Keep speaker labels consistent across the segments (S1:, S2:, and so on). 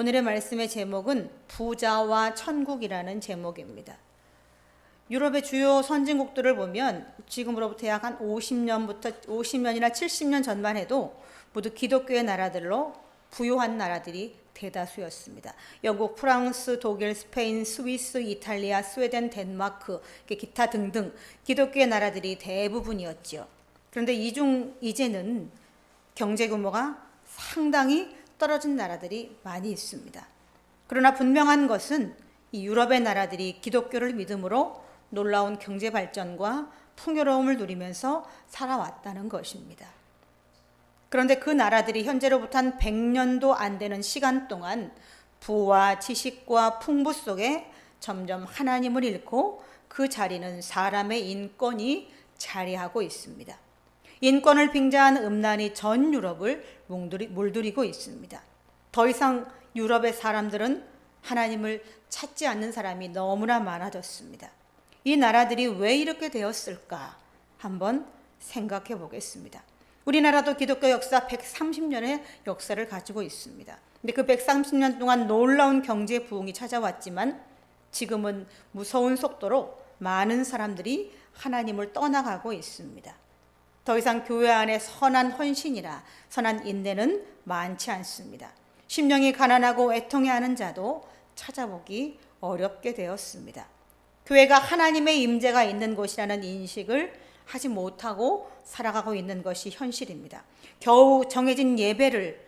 S1: 오늘의 말씀의 제목은 부자와 천국이라는 제목입니다. 유럽의 주요 선진국들을 보면 지금으로부터 약 한 50년이나 70년 전만 해도 모두 기독교의 나라들로 부유한 나라들이 대다수였습니다. 영국, 프랑스, 독일, 스페인, 스위스, 이탈리아, 스웨덴, 덴마크, 기타 등등 기독교의 나라들이 대부분이었지요. 그런데 이제는 경제 규모가 상당히 떨어진 나라들이 많이 있습니다. 그러나 분명한 것은 이 유럽의 나라들이 기독교를 믿음으로 놀라운 경제 발전과 풍요로움을 누리면서 살아왔다는 것입니다. 그런데 그 나라들이 현재로부터 한 100년도 안 되는 시간 동안 부와 지식과 풍부 속에 점점 하나님을 잃고 그 자리는 사람의 인권이 자리하고 있습니다. 인권을 빙자한 음란이 전 유럽을 물들이고 있습니다. 더 이상 유럽의 사람들은 하나님을 찾지 않는 사람이 너무나 많아졌습니다. 이 나라들이 왜 이렇게 되었을까 한번 생각해 보겠습니다. 우리나라도 기독교 역사 130년의 역사를 가지고 있습니다. 근데 그 130년 동안 놀라운 경제 부흥이 찾아왔지만 지금은 무서운 속도로 많은 사람들이 하나님을 떠나가고 있습니다. 더 이상 교회 안에 선한 헌신이라 선한 인내는 많지 않습니다. 심령이 가난하고 애통해하는 자도 찾아보기 어렵게 되었습니다. 교회가 하나님의 임재가 있는 곳이라는 인식을 하지 못하고 살아가고 있는 것이 현실입니다. 겨우 정해진 예배를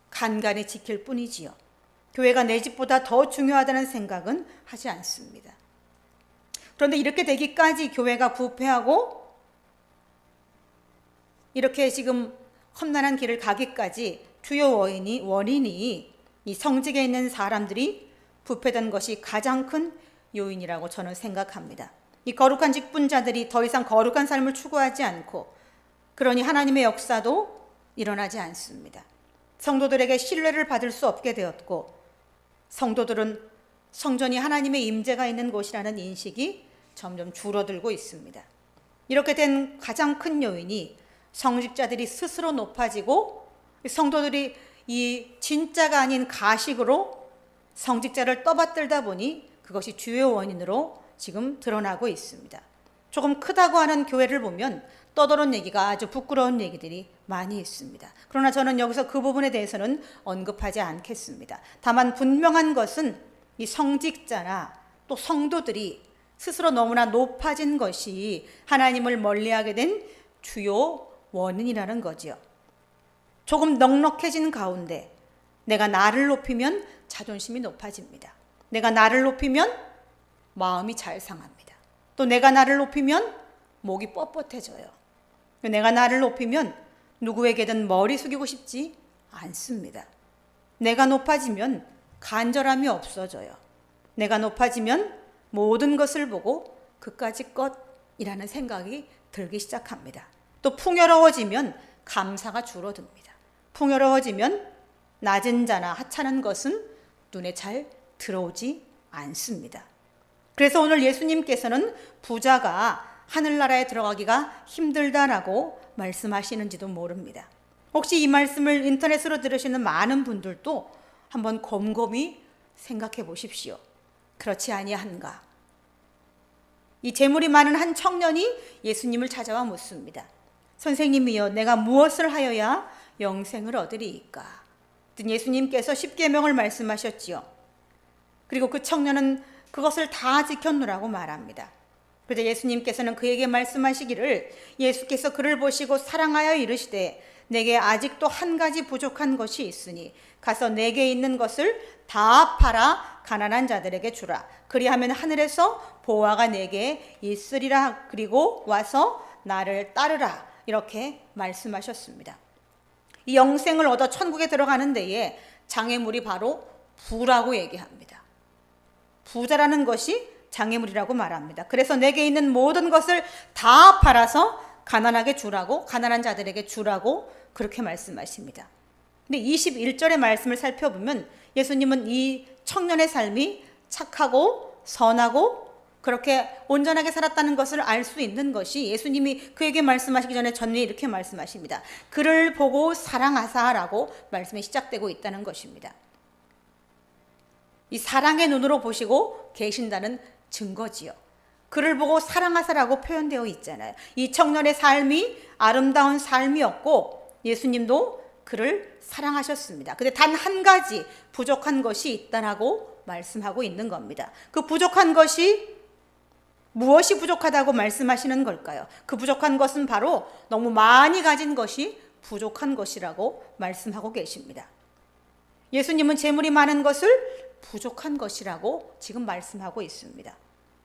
S1: 간간히 지킬 뿐이지요. 교회가 내 집보다 더 중요하다는 생각은 하지 않습니다. 그런데 이렇게 되기까지 교회가 부패하고 이렇게 지금 험난한 길을 가기까지 주요 원인이 이 성직에 있는 사람들이 부패된 것이 가장 큰 요인이라고 저는 생각합니다. 이 거룩한 직분자들이 더 이상 거룩한 삶을 추구하지 않고 그러니 하나님의 역사도 일어나지 않습니다. 성도들에게 신뢰를 받을 수 없게 되었고 성도들은 성전이 하나님의 임재가 있는 곳이라는 인식이 점점 줄어들고 있습니다. 이렇게 된 가장 큰 요인이 성직자들이 스스로 높아지고 성도들이 이 진짜가 아닌 가식으로 성직자를 떠받들다 보니 그것이 주요 원인으로 지금 드러나고 있습니다. 조금 크다고 하는 교회를 보면 떠도는 얘기가 아주 부끄러운 얘기들이 많이 있습니다. 그러나 저는 여기서 그 부분에 대해서는 언급하지 않겠습니다. 다만 분명한 것은 이 성직자나 또 성도들이 스스로 너무나 높아진 것이 하나님을 멀리하게 된 주요 원인이라는 거지요. 조금 넉넉해진 가운데 내가 나를 높이면 자존심이 높아집니다. 내가 나를 높이면 마음이 잘 상합니다. 또 내가 나를 높이면 목이 뻣뻣해져요. 내가 나를 높이면 누구에게든 머리 숙이고 싶지 않습니다. 내가 높아지면 간절함이 없어져요. 내가 높아지면 모든 것을 보고 그까짓 것이라는 생각이 들기 시작합니다. 또 풍요로워지면 감사가 줄어듭니다. 풍요로워지면 낮은 자나 하찮은 것은 눈에 잘 들어오지 않습니다. 그래서 오늘 예수님께서는 부자가 하늘나라에 들어가기가 힘들다라고 말씀하시는지도 모릅니다. 혹시 이 말씀을 인터넷으로 들으시는 많은 분들도 한번 곰곰이 생각해 보십시오. 그렇지 아니한가? 이 재물이 많은 한 청년이 예수님을 찾아와 묻습니다. 선생님이여, 내가 무엇을 하여야 영생을 얻으리이까? 예수님께서 십계명을 말씀하셨지요. 그리고 그 청년은 그것을 다 지켰노라고 말합니다. 그래서 예수님께서는 그에게 말씀하시기를, 예수께서 그를 보시고 사랑하여 이르시되 내게 아직도 한 가지 부족한 것이 있으니 가서 내게 있는 것을 다 팔아 가난한 자들에게 주라. 그리하면 하늘에서 보화가 내게 있으리라. 그리고 와서 나를 따르라. 이렇게 말씀하셨습니다. 이 영생을 얻어 천국에 들어가는 데에 장애물이 바로 부라고 얘기합니다. 부자라는 것이 장애물이라고 말합니다. 그래서 내게 있는 모든 것을 다 팔아서 가난하게 주라고, 가난한 자들에게 주라고 그렇게 말씀하십니다. 근데 21절의 말씀을 살펴보면 예수님은 이 청년의 삶이 착하고 선하고 그렇게 온전하게 살았다는 것을 알 수 있는 것이 예수님이 그에게 말씀하시기 전에 전에 이렇게 말씀하십니다. 그를 보고 사랑하사라고 말씀이 시작되고 있다는 것입니다. 이 사랑의 눈으로 보시고 계신다는 증거지요. 그를 보고 사랑하사라고 표현되어 있잖아요. 이 청년의 삶이 아름다운 삶이었고 예수님도 그를 사랑하셨습니다. 근데 단 한 가지 부족한 것이 있다라고 말씀하고 있는 겁니다. 그 부족한 것이 무엇이 부족하다고 말씀하시는 걸까요? 그 부족한 것은 바로 너무 많이 가진 것이 부족한 것이라고 말씀하고 계십니다. 예수님은 재물이 많은 것을 부족한 것이라고 지금 말씀하고 있습니다.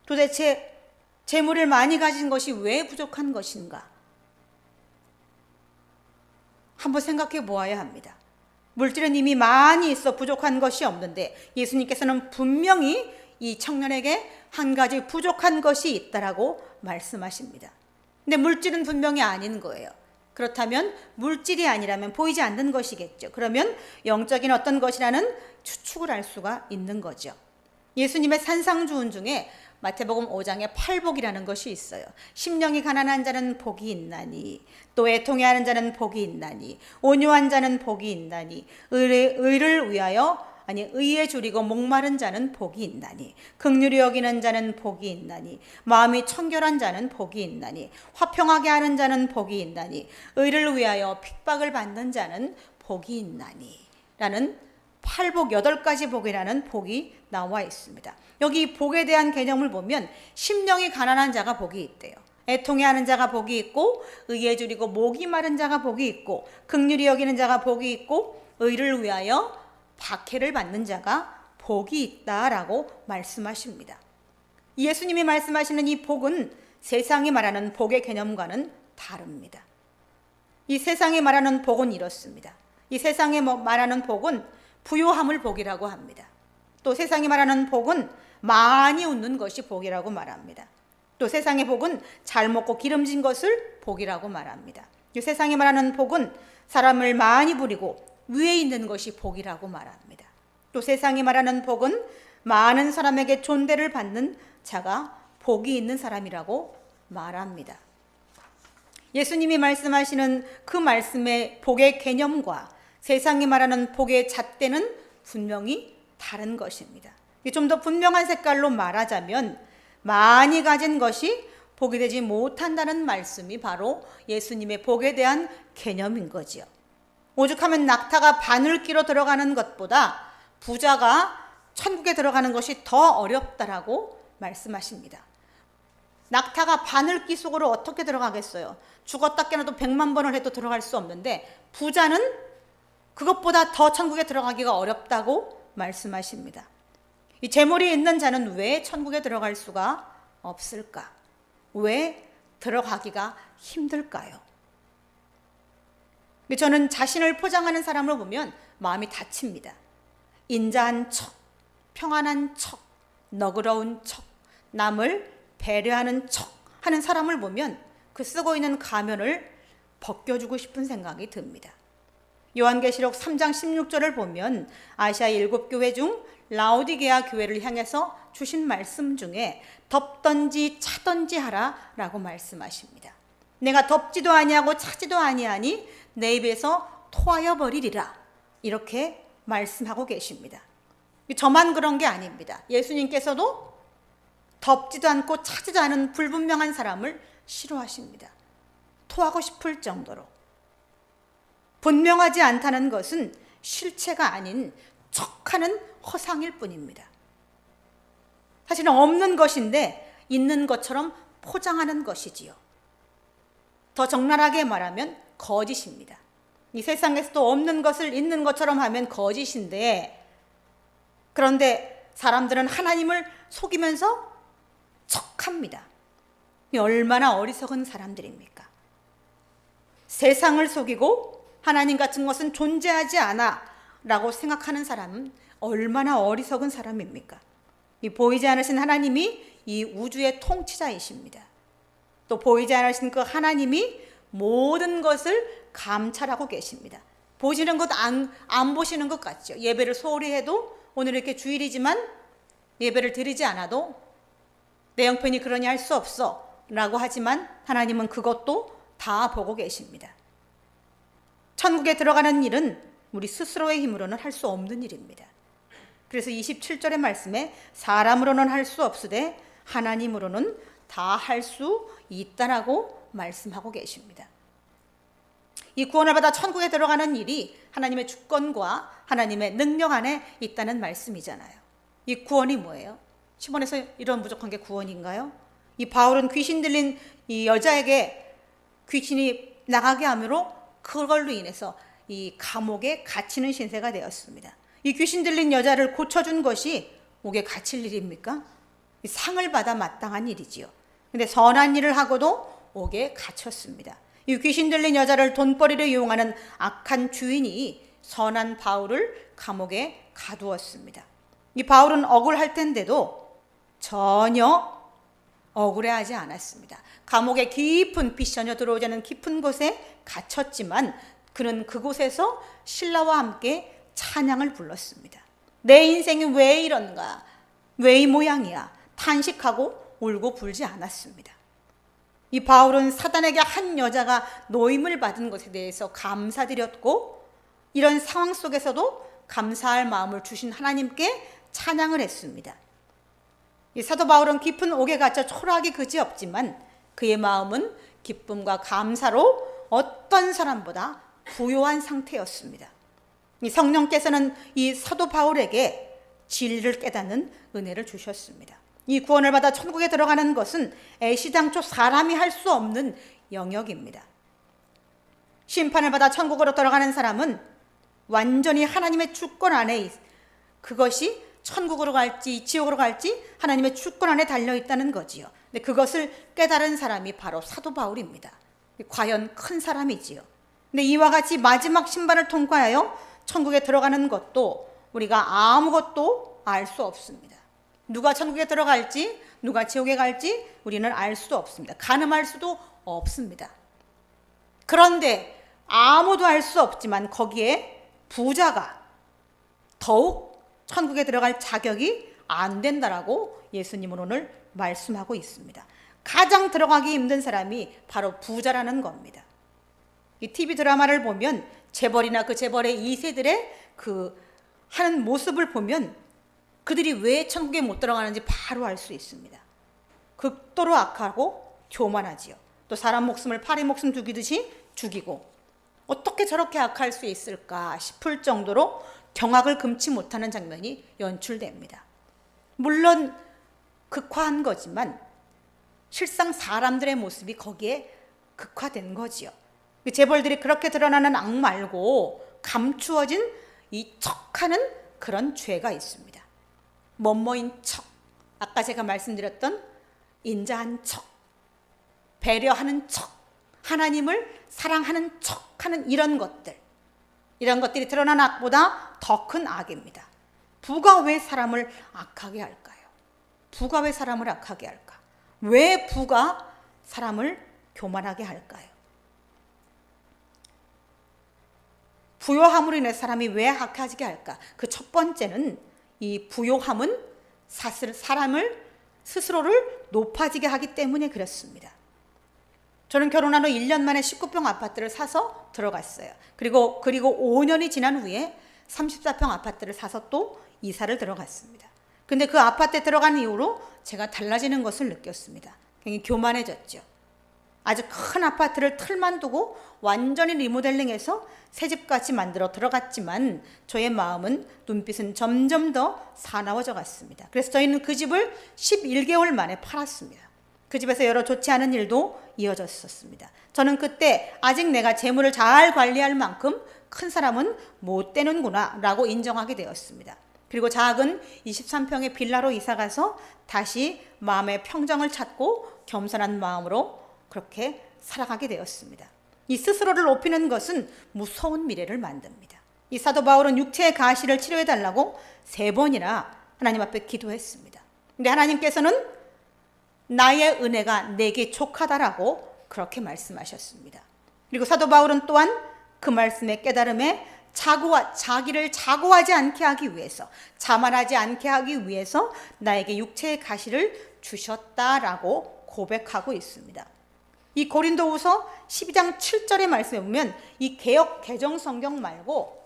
S1: 도대체 재물을 많이 가진 것이 왜 부족한 것인가? 한번 생각해 보아야 합니다. 물질은 이미 많이 있어 부족한 것이 없는데 예수님께서는 분명히 이 청년에게 한 가지 부족한 것이 있다라고 말씀하십니다. 근데 물질은 분명히 아닌 거예요. 그렇다면 물질이 아니라면 보이지 않는 것이겠죠. 그러면 영적인 어떤 것이라는 추측을 할 수가 있는 거죠. 예수님의 산상주훈 중에 마태복음 5장에 팔복이라는 것이 있어요. 심령이 가난한 자는 복이 있나니, 또 애통해하는 자는 복이 있나니, 온유한 자는 복이 있나니, 의를 위하여 의에 줄이고 목마른 자는 복이 있나니, 긍휼히 여기는 자는 복이 있나니, 마음이 청결한 자는 복이 있나니, 화평하게 하는 자는 복이 있나니, 의를 위하여 핍박을 받는 자는 복이 있나니 라는 팔복 8가지 복이라는 복이 나와 있습니다. 여기 복에 대한 개념을 보면 심령이 가난한 자가 복이 있대요. 애통해하는 자가 복이 있고, 의에 줄이고 목이 마른 자가 복이 있고, 긍휼히 여기는 자가 복이 있고, 의를 위하여 박해를 받는 자가 복이 있다라고 말씀하십니다. 예수님이 말씀하시는 이 복은 세상이 말하는 복의 개념과는 다릅니다. 이 세상이 말하는 복은 이렇습니다. 이 세상이 말하는 복은 부요함을 복이라고 합니다. 또 세상이 말하는 복은 많이 웃는 것이 복이라고 말합니다. 또 세상의 복은 잘 먹고 기름진 것을 복이라고 말합니다. 이 세상이 말하는 복은 사람을 많이 부리고 위에 있는 것이 복이라고 말합니다. 또 세상이 말하는 복은 많은 사람에게 존대를 받는 자가 복이 있는 사람이라고 말합니다. 예수님이 말씀하시는 그 말씀의 복의 개념과 세상이 말하는 복의 잣대는 분명히 다른 것입니다. 좀 더 분명한 색깔로 말하자면 많이 가진 것이 복이 되지 못한다는 말씀이 바로 예수님의 복에 대한 개념인 거지요. 오죽하면 낙타가 바늘기로 들어가는 것보다 부자가 천국에 들어가는 것이 더 어렵다라고 말씀하십니다. 낙타가 바늘기 속으로 어떻게 들어가겠어요? 죽었다 깨어나도 100만 번을 해도 들어갈 수 없는데 부자는 그것보다 더 천국에 들어가기가 어렵다고 말씀하십니다. 이 재물이 있는 자는 왜 천국에 들어갈 수가 없을까? 왜 들어가기가 힘들까요? 저는 자신을 포장하는 사람을 보면 마음이 다칩니다. 인자한 척, 평안한 척, 너그러운 척, 남을 배려하는 척 하는 사람을 보면 그 쓰고 있는 가면을 벗겨주고 싶은 생각이 듭니다. 요한계시록 3장 16절을 보면 아시아 7교회 중 라오디게아 교회를 향해서 주신 말씀 중에 덥던지 차던지 하라 라고 말씀하십니다. 내가 덥지도 아니하고 차지도 아니하니 내 입에서 토하여 버리리라 이렇게 말씀하고 계십니다. 저만 그런 게 아닙니다. 예수님께서도 덥지도 않고 차지도 않은 불분명한 사람을 싫어하십니다. 토하고 싶을 정도로. 분명하지 않다는 것은 실체가 아닌 척하는 허상일 뿐입니다. 사실은 없는 것인데 있는 것처럼 포장하는 것이지요. 더 적나라하게 말하면 거짓입니다. 이 세상에서도 없는 것을 있는 것처럼 하면 거짓인데, 그런데 사람들은 하나님을 속이면서 척합니다. 얼마나 어리석은 사람들입니까? 세상을 속이고 하나님 같은 것은 존재하지 않아 라고 생각하는 사람은 얼마나 어리석은 사람입니까? 이 보이지 않으신 하나님이 이 우주의 통치자이십니다. 또 보이지 않으신 그 하나님이 모든 것을 감찰하고 계십니다. 보시는 것 안 보시는 것 같죠. 예배를 소홀히 해도 오늘 이렇게 주일이지만 예배를 드리지 않아도 내 형편이 그러니 할 수 없어 라고 하지만 하나님은 그것도 다 보고 계십니다. 천국에 들어가는 일은 우리 스스로의 힘으로는 할 수 없는 일입니다. 그래서 27절의 말씀에 사람으로는 할 수 없으되 하나님으로는 다 할 수 있다라고 말씀하고 계십니다. 이 구원을 받아 천국에 들어가는 일이 하나님의 주권과 하나님의 능력 안에 있다는 말씀이잖아요. 이 구원이 뭐예요? 10원에서 이런 부족한 게 구원인가요? 이 바울은 귀신 들린 이 여자에게 귀신이 나가게 함으로 그걸로 인해서 이 감옥에 갇히는 신세가 되었습니다. 이 귀신 들린 여자를 고쳐준 것이 옥에 갇힐 일입니까? 상을 받아 마땅한 일이지요. 근데 선한 일을 하고도 옥에 갇혔습니다. 이 귀신 들린 여자를 돈벌이로 이용하는 악한 주인이 선한 바울을 감옥에 가두었습니다. 이 바울은 억울할 텐데도 전혀 억울해하지 않았습니다. 감옥의 깊은 빛이 전혀 들어오지 않은 깊은 곳에 갇혔지만 그는 그곳에서 신라와 함께 찬양을 불렀습니다. 내 인생이 왜 이런가? 왜 이 모양이야? 탄식하고 울고 불지 않았습니다. 이 바울은 사단에게 한 여자가 노임을 받은 것에 대해서 감사드렸고 이런 상황 속에서도 감사할 마음을 주신 하나님께 찬양을 했습니다. 이 사도 바울은 깊은 옥에 갇혀 초라하기 그지없지만 그의 마음은 기쁨과 감사로 어떤 사람보다 부요한 상태였습니다. 이 성령께서는 이 사도 바울에게 진리를 깨닫는 은혜를 주셨습니다. 이 구원을 받아 천국에 들어가는 것은 애시당초 사람이 할 수 없는 영역입니다. 심판을 받아 천국으로 들어가는 사람은 완전히 하나님의 주권 안에 그것이 천국으로 갈지 지옥으로 갈지 하나님의 주권 안에 달려있다는 거지요. 근데 그것을 깨달은 사람이 바로 사도 바울입니다. 과연 큰 사람이지요. 근데 이와 같이 마지막 심판을 통과하여 천국에 들어가는 것도 우리가 아무것도 알 수 없습니다. 누가 천국에 들어갈지 누가 지옥에 갈지 우리는 알 수도 없습니다. 가늠할 수도 없습니다. 그런데 아무도 알 수 없지만 거기에 부자가 더욱 천국에 들어갈 자격이 안 된다라고 예수님은 오늘 말씀하고 있습니다. 가장 들어가기 힘든 사람이 바로 부자라는 겁니다. 이 TV 드라마를 보면 재벌이나 그 재벌의 2세들의 그 하는 모습을 보면 그들이 왜 천국에 못 들어가는지 바로 알 수 있습니다. 극도로 악하고 교만하지요. 또 사람 목숨을 파리 목숨 죽이듯이 죽이고 어떻게 저렇게 악할 수 있을까 싶을 정도로 경악을 금치 못하는 장면이 연출됩니다. 물론 극화한 거지만 실상 사람들의 모습이 거기에 극화된 거지요. 재벌들이 그렇게 드러나는 악 말고 감추어진 이 척하는 그런 죄가 있습니다. 뭐뭐인 척, 아까 제가 말씀드렸던 인자한 척, 배려하는 척, 하나님을 사랑하는 척하는 이런 것들이 드러난 악보다 더 큰 악입니다. 부가 왜 사람을 악하게 할까요? 부가 왜 사람을 악하게 할까? 왜 부가 사람을 교만하게 할까요? 부요함으로 인해 사람이 왜 악하게 할까? 그 첫 번째는 이 부요함은 사람을 스스로를 높아지게 하기 때문에 그렇습니다. 저는 결혼한 후 1년 만에 19평 아파트를 사서 들어갔어요. 그리고 5년이 지난 후에 34평 아파트를 사서 또 이사를 들어갔습니다. 근데 그 아파트에 들어간 이후로 제가 달라지는 것을 느꼈습니다. 굉장히 교만해졌죠. 아주 큰 아파트를 틀만 두고 완전히 리모델링해서 새집같이 만들어 들어갔지만 저의 마음은 눈빛은 점점 더 사나워져 갔습니다. 그래서 저희는 그 집을 11개월 만에 팔았습니다. 그 집에서 여러 좋지 않은 일도 이어졌었습니다. 저는 그때 아직 내가 재물을 잘 관리할 만큼 큰 사람은 못 되는구나 라고 인정하게 되었습니다. 그리고 작은 23평의 빌라로 이사가서 다시 마음의 평정을 찾고 겸손한 마음으로 그렇게 살아가게 되었습니다. 이 스스로를 높이는 것은 무서운 미래를 만듭니다. 이 사도 바울은 육체의 가시를 치료해달라고 3번이나 하나님 앞에 기도했습니다. 근데 하나님께서는 나의 은혜가 내게 족하다라고 그렇게 말씀하셨습니다. 그리고 사도 바울은 또한 그 말씀의 깨달음에 자기를 자고하지 않게 하기 위해서, 자만하지 않게 하기 위해서 나에게 육체의 가시를 주셨다라고 고백하고 있습니다. 이 고린도후서 12장 7절의 말씀에 보면 이 개정 성경 말고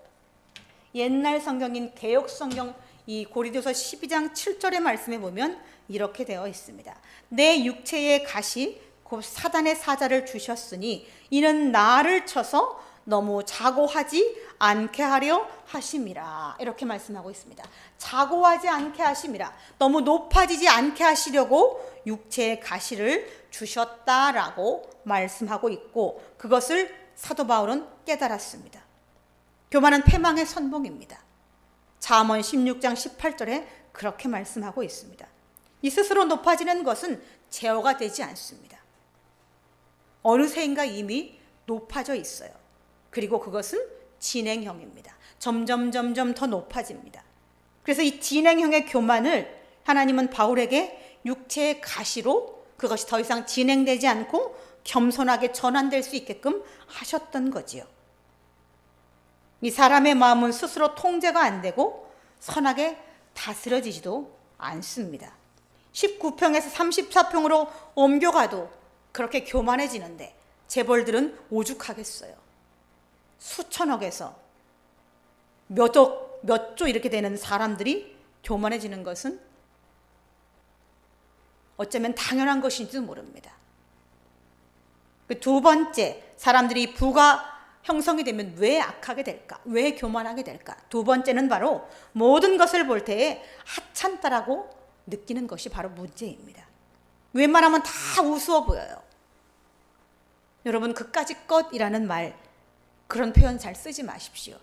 S1: 옛날 성경인 개역 성경 이 고린도서 12장 7절의 말씀에 보면 이렇게 되어 있습니다. 내 육체의 가시 곧 사단의 사자를 주셨으니 이는 나를 쳐서 너무 자고하지 않게 하려 하심이라. 이렇게 말씀하고 있습니다. 자고하지 않게 하심이라. 너무 높아지지 않게 하시려고 육체의 가시를 주셨다라고 말씀하고 있고, 그것을 사도 바울은 깨달았습니다. 교만은 패망의 선봉입니다. 잠언 16장 18절에 그렇게 말씀하고 있습니다. 이 스스로 높아지는 것은 제어가 되지 않습니다. 어느새인가 이미 높아져 있어요. 그리고 그것은 진행형입니다. 점점 더 높아집니다. 그래서 이 진행형의 교만을 하나님은 바울에게 육체의 가시로 그것이 더 이상 진행되지 않고 겸손하게 전환될 수 있게끔 하셨던 거지요. 이 사람의 마음은 스스로 통제가 안 되고 선하게 다스려지지도 않습니다. 19평에서 34평으로 옮겨가도 그렇게 교만해지는데 재벌들은 오죽하겠어요. 수천억에서 몇 억, 몇 조 이렇게 되는 사람들이 교만해지는 것은 어쩌면 당연한 것인지도 모릅니다. 그 두 번째, 사람들이 부가 형성이 되면 왜 악하게 될까? 왜 교만하게 될까? 두 번째는 바로 모든 것을 볼 때에 하찮다라고 느끼는 것이 바로 문제입니다. 웬만하면 다 우스워 보여요. 여러분, 그까짓 것이라는 말, 그런 표현 잘 쓰지 마십시오.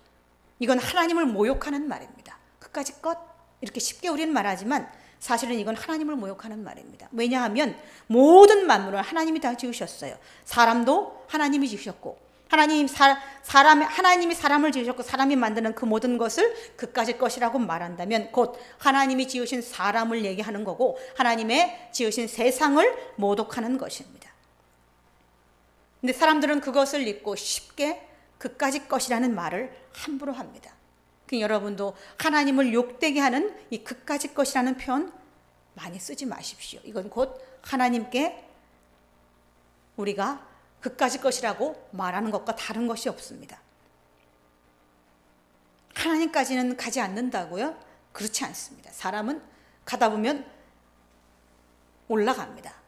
S1: 이건 하나님을 모욕하는 말입니다. 그까짓 것, 이렇게 쉽게 우리는 말하지만 사실은 이건 하나님을 모욕하는 말입니다. 왜냐하면 모든 만물을 하나님이 다 지으셨어요. 사람도 하나님이 지으셨고, 하나님이 사람을 지으셨고 사람이 만드는 그 모든 것을 그까짓 것이라고 말한다면 곧 하나님이 지으신 사람을 얘기하는 거고, 하나님의 지으신 세상을 모독하는 것입니다. 근데 사람들은 그것을 잊고 쉽게 그까짓 것이라는 말을 함부로 합니다. 여러분도 하나님을 욕되게 하는 이 그까짓 것이라는 표현 많이 쓰지 마십시오. 이건 곧 하나님께 우리가 그까짓 것이라고 말하는 것과 다른 것이 없습니다. 하나님까지는 가지 않는다고요? 그렇지 않습니다. 사람은 가다 보면 올라갑니다.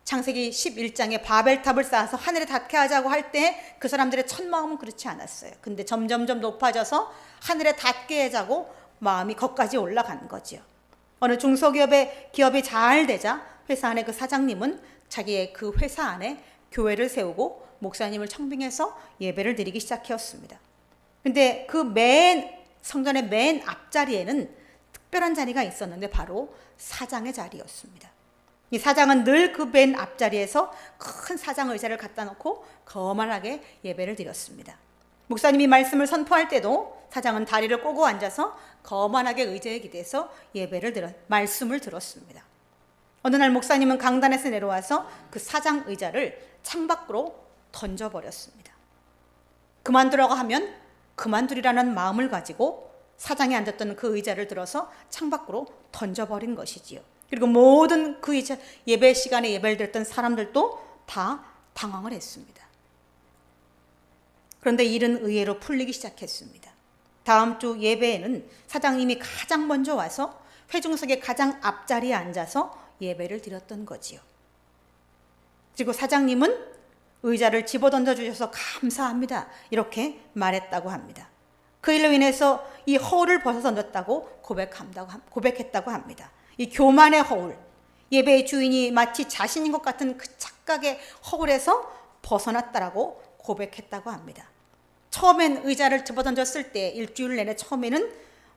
S1: 창세기 11장에 바벨탑을 쌓아서 하늘에 닿게 하자고 할 때 그 사람들의 첫 마음은 그렇지 않았어요. 근데 점점 높아져서 하늘에 닿게 하자고 마음이 거기까지 올라간 거죠. 어느 기업이 잘 되자 회사 안에 그 사장님은 자기의 그 회사 안에 교회를 세우고 목사님을 청빙해서 예배를 드리기 시작했습니다. 근데 그 성전의 맨 앞자리에는 특별한 자리가 있었는데 바로 사장의 자리였습니다. 이 사장은 늘 그 맨 앞자리에서 큰 사장 의자를 갖다 놓고 거만하게 예배를 드렸습니다. 목사님이 말씀을 선포할 때도 사장은 다리를 꼬고 앉아서 거만하게 의자에 기대서 말씀을 들었습니다. 어느 날 목사님은 강단에서 내려와서 그 사장 의자를 창밖으로 던져버렸습니다. 그만두라고 하면 그만두리라는 마음을 가지고 사장이 앉았던 그 의자를 들어서 창밖으로 던져버린 것이지요. 그리고 모든 그 예배 시간에 예배를 드렸던 사람들도 다 당황을 했습니다. 그런데 일은 의외로 풀리기 시작했습니다. 다음 주 예배에는 사장님이 가장 먼저 와서 회중석의 가장 앞자리에 앉아서 예배를 드렸던 거지요. 그리고 사장님은 의자를 집어던져 주셔서 감사합니다, 이렇게 말했다고 합니다. 그 일로 인해서 이 허울을 벗어 던졌다고 고백했다고 합니다. 이 교만의 허울, 예배의 주인이 마치 자신인 것 같은 그 착각의 허울에서 벗어났다라고 고백했다고 합니다. 처음엔 의자를 집어던졌을 때 일주일 내내 처음에는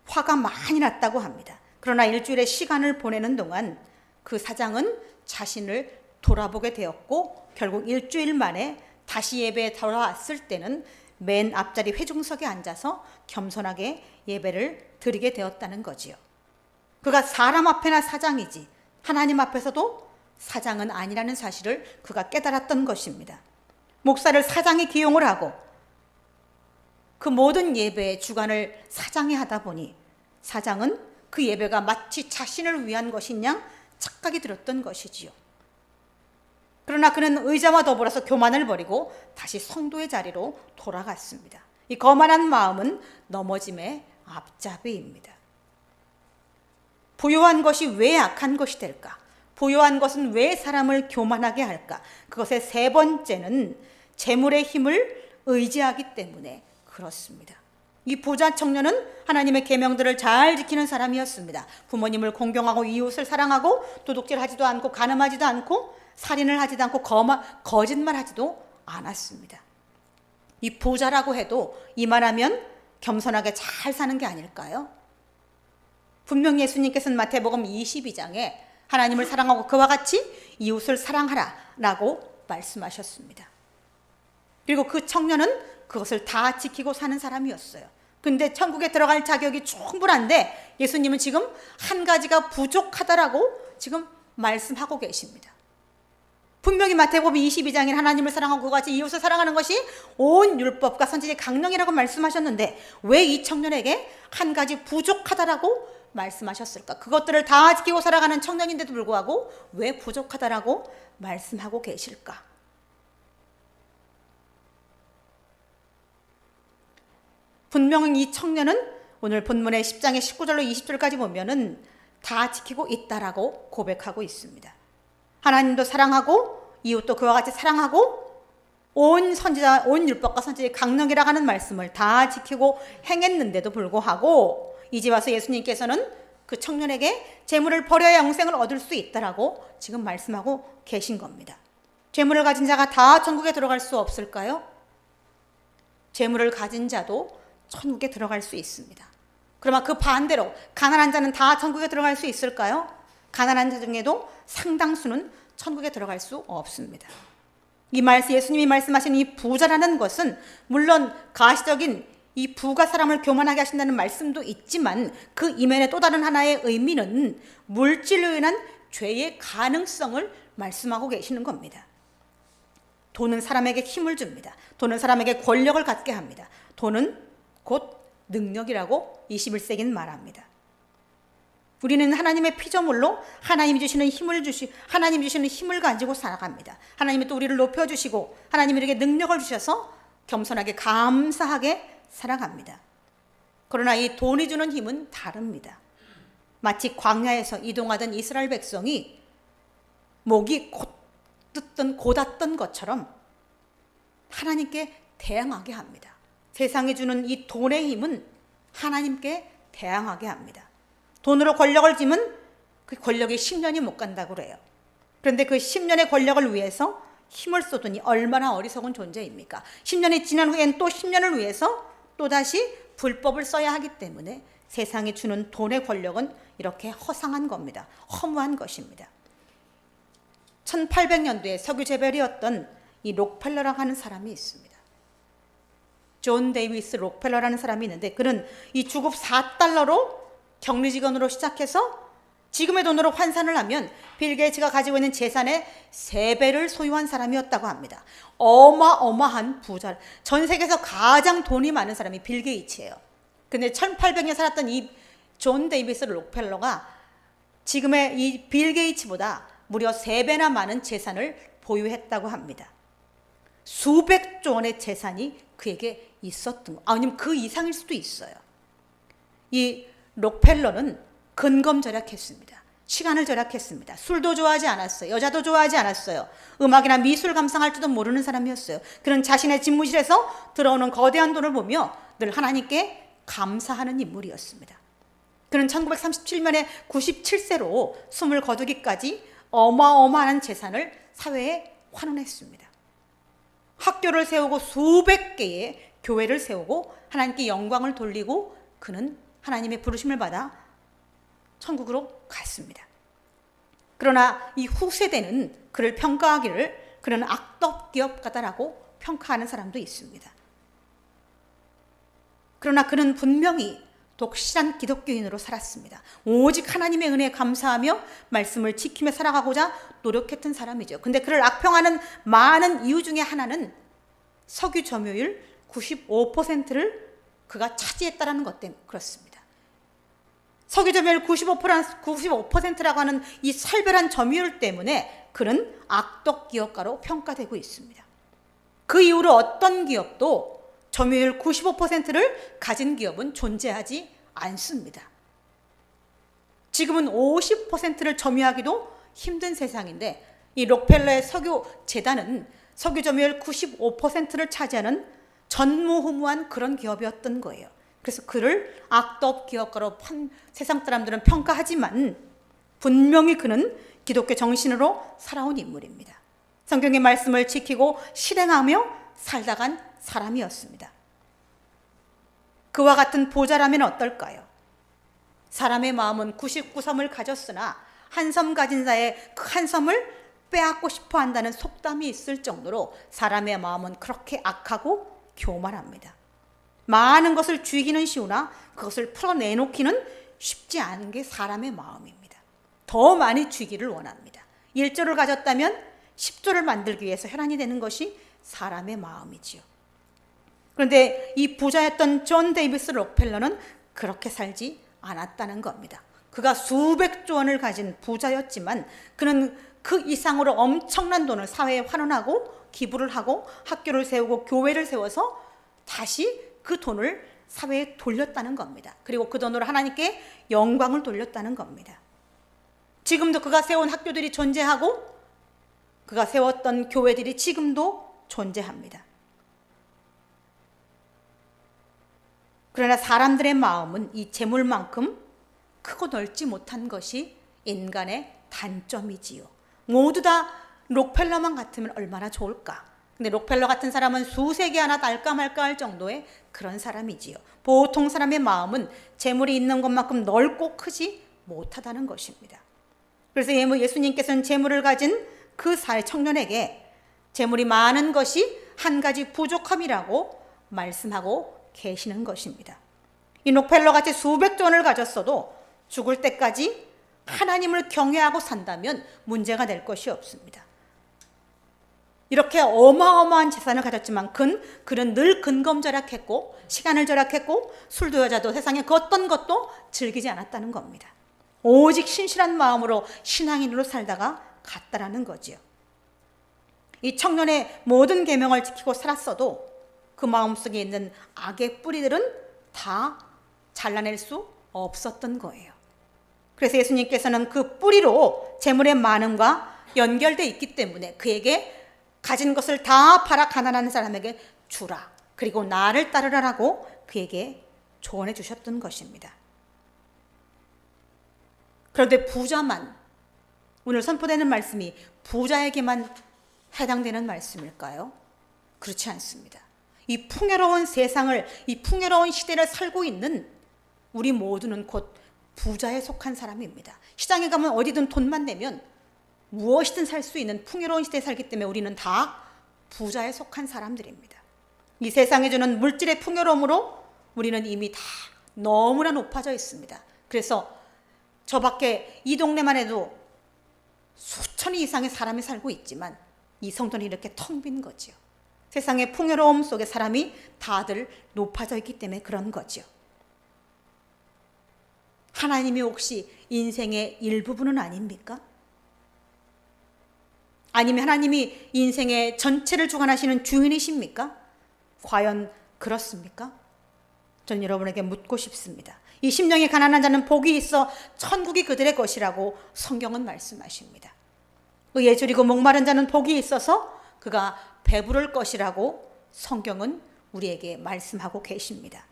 S1: 화가 많이 났다고 합니다. 그러나 일주일의 시간을 보내는 동안 그 사장은 자신을 돌아보게 되었고, 결국 일주일 만에 다시 예배에 돌아왔을 때는 맨 앞자리 회중석에 앉아서 겸손하게 예배를 드리게 되었다는 거지요. 그가 사람 앞에나 사장이지 하나님 앞에서도 사장은 아니라는 사실을 그가 깨달았던 것입니다. 목사를 사장이 기용을 하고 그 모든 예배의 주관을 사장이 하다 보니 사장은 그 예배가 마치 자신을 위한 것인 양 착각이 들었던 것이지요. 그러나 그는 의자와 더불어서 교만을 버리고 다시 성도의 자리로 돌아갔습니다. 이 거만한 마음은 넘어짐의 앞잡이입니다. 부요한 것이 왜 악한 것이 될까? 부요한 것은 왜 사람을 교만하게 할까? 그것의 세 번째는 재물의 힘을 의지하기 때문에 그렇습니다. 이 부자 청년은 하나님의 계명들을 잘 지키는 사람이었습니다. 부모님을 공경하고 이웃을 사랑하고 도둑질하지도 않고 간음하지도 않고 살인을 하지도 않고 거짓말하지도 않았습니다. 이 부자라고 해도 이만하면 겸손하게 잘 사는 게 아닐까요? 분명 예수님께서는 마태복음 22장에 하나님을 사랑하고 그와 같이 이웃을 사랑하라 라고 말씀하셨습니다. 그리고 그 청년은 그것을 다 지키고 사는 사람이었어요. 근데 천국에 들어갈 자격이 충분한데 예수님은 지금 한 가지가 부족하다라고 지금 말씀하고 계십니다. 분명히 마태복음 22장에 하나님을 사랑하고 그와 같이 이웃을 사랑하는 것이 온 율법과 선지자의 강령이라고 말씀하셨는데 왜 이 청년에게 한 가지 부족하다라고 말씀하셨을까? 그것들을 다 지키고 살아가는 청년인데도 불구하고 왜 부족하다라고 말씀하고 계실까? 분명히 이 청년은 오늘 본문의 10장의 19절로 20절까지 보면은 다 지키고 있다라고 고백하고 있습니다. 하나님도 사랑하고 이웃도 그와 같이 사랑하고 온 율법과 선지자의 강령이라 하는 말씀을 다 지키고 행했는데도 불구하고 이제 와서 예수님께서는 그 청년에게 재물을 버려야 영생을 얻을 수 있다라고 지금 말씀하고 계신 겁니다. 재물을 가진 자가 다 천국에 들어갈 수 없을까요? 재물을 가진 자도 천국에 들어갈 수 있습니다. 그러면 그 반대로 가난한 자는 다 천국에 들어갈 수 있을까요? 가난한 자 중에도 상당수는 천국에 들어갈 수 없습니다. 예수님이 말씀하신 이 부자라는 것은 물론 가시적인 이 부가 사람을 교만하게 하신다는 말씀도 있지만 그 이면에 또 다른 하나의 의미는 물질로 인한 죄의 가능성을 말씀하고 계시는 겁니다. 돈은 사람에게 힘을 줍니다. 돈은 사람에게 권력을 갖게 합니다. 돈은 곧 능력이라고 21세기는 말합니다. 우리는 하나님의 피조물로 하나님이 주시는 힘을 가지고 살아갑니다. 하나님이 또 우리를 높여주시고 하나님이 우리에게 능력을 주셔서 겸손하게 감사하게 살아갑니다. 그러나 이 돈이 주는 힘은 다릅니다. 마치 광야에서 이동하던 이스라엘 백성이 목이 곧았던 것처럼 하나님께 대항하게 합니다. 세상이 주는 이 돈의 힘은 하나님께 대항하게 합니다. 돈으로 권력을 지면 그 권력이 10년이 못 간다고 그래요. 그런데 그 10년의 권력을 위해서 힘을 쏟으니 얼마나 어리석은 존재입니까? 10년이 지난 후엔 또 10년을 위해서 또다시 불법을 써야 하기 때문에 세상이 주는 돈의 권력은 이렇게 허상한 겁니다. 허무한 것입니다. 1800년도에 석유 재벌이었던 이 록펠러라고 하는 사람이 있습니다. 존 데이비스 록펠러라는 사람이 있는데 그는 이 주급 4달러로 격리직원으로 시작해서 지금의 돈으로 환산을 하면 빌 게이츠가 가지고 있는 재산의 3배를 소유한 사람이었다고 합니다. 어마어마한 부자, 전 세계에서 가장 돈이 많은 사람이 빌 게이츠예요. 근데 1800년 살았던 이 존 데이비스 록펠러가 지금의 이 빌 게이츠보다 무려 3배나 많은 재산을 보유했다고 합니다. 수백조 원의 재산이 그에게 있었던 거, 아니면 그 이상일 수도 있어요. 이 록펠러는 근검 절약했습니다. 시간을 절약했습니다. 술도 좋아하지 않았어요. 여자도 좋아하지 않았어요. 음악이나 미술 감상할 줄도 모르는 사람이었어요. 그는 자신의 집무실에서 들어오는 거대한 돈을 보며 늘 하나님께 감사하는 인물이었습니다. 그는 1937년에 97세로 숨을 거두기까지 어마어마한 재산을 사회에 환원했습니다. 학교를 세우고 수백 개의 교회를 세우고 하나님께 영광을 돌리고 그는 하나님의 부르심을 받아 천국으로 갔습니다. 그러나 이 후세대는 그를 평가하기를 그는 악덕기업가다라고 평가하는 사람도 있습니다. 그러나 그는 분명히 독실한 기독교인으로 살았습니다. 오직 하나님의 은혜에 감사하며 말씀을 지키며 살아가고자 노력했던 사람이죠. 근데 그를 악평하는 많은 이유 중에 하나는 석유 점유율 95%를 그가 차지했다는 것 때문에 그렇습니다. 석유 점유율 95%라고 하는 이 살벌한 점유율 때문에 그는 악덕 기업가로 평가되고 있습니다. 그 이후로 어떤 기업도 점유율 95%를 가진 기업은 존재하지 않습니다. 지금은 50%를 점유하기도 힘든 세상인데 이 록펠러의 석유 재단은 석유 점유율 95%를 차지하는 전무후무한 그런 기업이었던 거예요. 그래서 그를 악덕 기업가로 세상 사람들은 평가하지만 분명히 그는 기독교 정신으로 살아온 인물입니다. 성경의 말씀을 지키고 실행하며 살다간 사람이었습니다. 그와 같은 부자라면 어떨까요? 사람의 마음은 99섬을 가졌으나 한 섬 가진 자의 그 한 섬을 빼앗고 싶어 한다는 속담이 있을 정도로 사람의 마음은 그렇게 악하고 교만합니다. 많은 것을 쥐기는 쉬우나 그것을 풀어내놓기는 쉽지 않은 게 사람의 마음입니다. 더 많이 쥐기를 원합니다. 1조를 가졌다면 10조를 만들기 위해서 혈안이 되는 것이 사람의 마음이지요. 그런데 이 부자였던 존 데이비스 록펠러는 그렇게 살지 않았다는 겁니다. 그가 수백조 원을 가진 부자였지만 그는 그 이상으로 엄청난 돈을 사회에 환원하고 기부를 하고 학교를 세우고 교회를 세워서 다시 그 돈을 사회에 돌렸다는 겁니다. 그리고 그 돈으로 하나님께 영광을 돌렸다는 겁니다. 지금도 그가 세운 학교들이 존재하고 그가 세웠던 교회들이 지금도 존재합니다. 그러나 사람들의 마음은 이 재물만큼 크고 넓지 못한 것이 인간의 단점이지요. 모두 다 록펠러만 같으면 얼마나 좋을까. 근데 록펠러 같은 사람은 수세 개 하나 달까 말까 할 정도의 그런 사람이지요. 보통 사람의 마음은 재물이 있는 것만큼 넓고 크지 못하다는 것입니다. 그래서 예수님께서는 재물을 가진 그 청년에게 재물이 많은 것이 한 가지 부족함이라고 말씀하고 계시는 것입니다. 이 록펠러 같이 수백조 원을 가졌어도 죽을 때까지 하나님을 경외하고 산다면 문제가 될 것이 없습니다. 이렇게 어마어마한 재산을 가졌지만 그는 늘 근검절약했고 시간을 절약했고 술도 여자도 세상에 그 어떤 것도 즐기지 않았다는 겁니다. 오직 신실한 마음으로 신앙인으로 살다가 갔다라는 거지요. 이 청년의 모든 계명을 지키고 살았어도 그 마음속에 있는 악의 뿌리들은 다 잘라낼 수 없었던 거예요. 그래서 예수님께서는 그 뿌리로 재물의 많음과 연결되어 있기 때문에 그에게 가진 것을 다 팔아 가난한 사람에게 주라. 그리고 나를 따르라라고 그에게 조언해 주셨던 것입니다. 그런데 부자만, 오늘 선포되는 말씀이 부자에게만 해당되는 말씀일까요? 그렇지 않습니다. 이 풍요로운 세상을, 이 풍요로운 시대를 살고 있는 우리 모두는 곧 부자에 속한 사람입니다. 시장에 가면 어디든 돈만 내면 무엇이든 살 수 있는 풍요로운 시대에 살기 때문에 우리는 다 부자에 속한 사람들입니다. 이 세상에 주는 물질의 풍요로움으로 우리는 이미 다 너무나 높아져 있습니다. 그래서 저 밖에 이 동네만 해도 수천이 이상의 사람이 살고 있지만 이 성도는 이렇게 텅 빈 거지요. 세상의 풍요로움 속에 사람이 다들 높아져 있기 때문에 그런 거지요. 하나님이 혹시 인생의 일부분은 아닙니까? 아니면 하나님이 인생의 전체를 주관하시는 주인이십니까? 과연 그렇습니까? 전 여러분에게 묻고 싶습니다. 이 심령이 가난한 자는 복이 있어 천국이 그들의 것이라고 성경은 말씀하십니다. 의에 줄이고 목마른 자는 복이 있어서 그가 배부를 것이라고 성경은 우리에게 말씀하고 계십니다.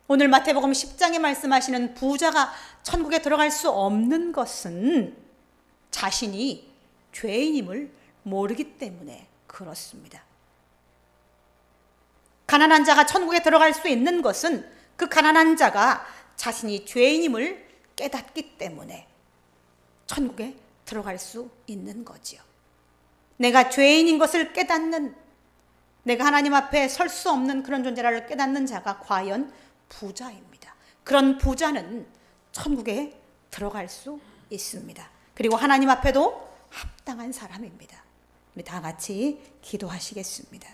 S1: 오늘 마태복음 10장에 말씀하시는 부자가 천국에 들어갈 수 없는 것은 자신이 죄인임을 모르기 때문에 그렇습니다. 가난한 자가 천국에 들어갈 수 있는 것은 그 가난한 자가 자신이 죄인임을 깨닫기 때문에 천국에 들어갈 수 있는 거지요. 내가 죄인인 것을 깨닫는, 내가 하나님 앞에 설 수 없는 그런 존재라를 깨닫는 자가 과연 부자입니다. 그런 부자는 천국에 들어갈 수 있습니다. 그리고 하나님 앞에도 합당한 사람입니다. 우리 다 같이 기도하시겠습니다.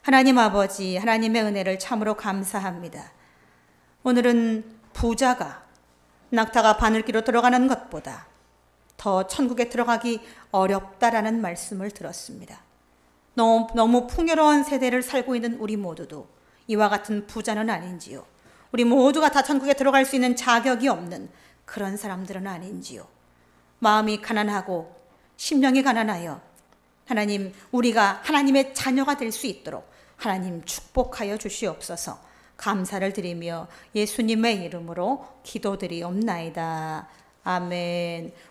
S1: 하나님 아버지, 하나님의 은혜를 참으로 감사합니다. 오늘은 부자가 낙타가 바늘기로 들어가는 것보다 더 천국에 들어가기 어렵다라는 말씀을 들었습니다. 너무 풍요로운 세대를 살고 있는 우리 모두도 이와 같은 부자는 아닌지요. 우리 모두가 다 천국에 들어갈 수 있는 자격이 없는 그런 사람들은 아닌지요. 마음이 가난하고 심령이 가난하여 하나님, 우리가 하나님의 자녀가 될 수 있도록 하나님 축복하여 주시옵소서. 감사를 드리며 예수님의 이름으로 기도드리옵나이다. 아멘.